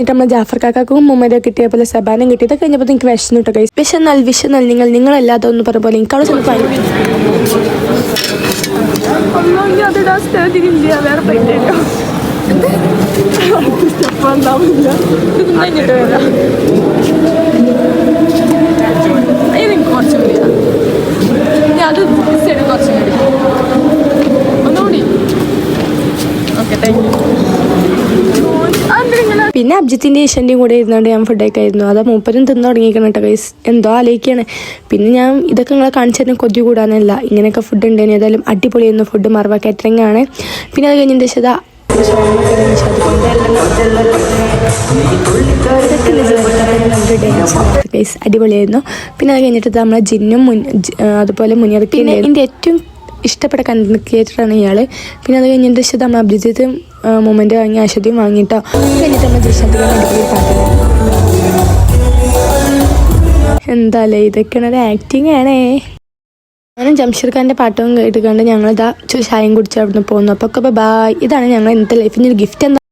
എന്നിട്ട് നമ്മൾ ജാഫർ കാക്കും മുമ്മരെ കിട്ടിയ പോലെ സബാനും കിട്ടിയത് കഴിഞ്ഞപ്പോൾ എനിക്ക് വിഷന്നു കേട്ടോ ഗൈസ്. വിഷന്നാൽ നിങ്ങളല്ലാതെ ഒന്ന് പറഞ്ഞ പോലെ എനിക്ക് അവിടെ ചെന്ന് വേറെ പറ്റിട്ടോ കുറച്ചും കൂടി ഞാൻ അത് കുറച്ചും കൂടി ഒന്നുകൂടി ഓക്കെ താങ്ക് യു. പിന്നെ അബ്ജിത്തിൻ്റെ ഈശൻ്റെയും കൂടെ ഇരുന്നുകൊണ്ട് ഞാൻ ഫുഡൊക്കെ ആയിരുന്നു. അത് മൂപ്പരും തിന്നു തുടങ്ങിയിരിക്കണം കേട്ടോ ഗൈസ്. എന്തോ ആലോചിക്കുകയാണ്. പിന്നെ ഞാൻ ഇതൊക്കെ നിങ്ങളെ കാണിച്ചു തരുന്ന കൊതി കൂടാനല്ല, ഇങ്ങനെയൊക്കെ ഫുഡ് ഉണ്ടെങ്കിൽ ഏതായാലും അടിപൊളിയായിരുന്നു ഫുഡ്. മറവ കാറ്ററിംഗ് ആണ്. പിന്നെ അത് കഴിഞ്ഞതിൻ്റെ ശേഷം അടിപൊളിയായിരുന്നു. പിന്നെ അത് കഴിഞ്ഞിട്ട് നമ്മളെ ജിന്നും അതുപോലെ മുനിയർക്ക്. പിന്നെ എൻ്റെ ഏറ്റവും ഇഷ്ടപ്പെട്ട കണ്ടന്റ് ക്രിയേറ്ററാണ് ഇയാൾ. പിന്നെ അത് കഴിഞ്ഞതിൻ്റെ ശേഷം നമ്മൾ അഭിജിത്ത് മൊമെൻ്റ് വാങ്ങി അശ്വതിയും വാങ്ങിയിട്ടോ. കഴിഞ്ഞിട്ട് നമ്മൾ ജിഷാന്തിക്കാൻ അടിപൊളി പാട്ട്. എന്താല്ലേ ഇതൊക്കെയാണ് ഒരു ആക്ടിങ് ആണേ. ഞാനും ജംഷീർ ഖാൻ്റെ പാട്ടും കേട്ടുകൊണ്ട് ഞങ്ങളിതാ ചായയും കുടിച്ച് അവിടെ നിന്ന് പോകുന്നു. അപ്പോൾ ഒക്കെ ബൈ. ഇതാണ് ഞങ്ങൾ ഇന്നത്തെ ലൈഫിൻ്റെ ഒരു ഗിഫ്റ്റ്. എന്താ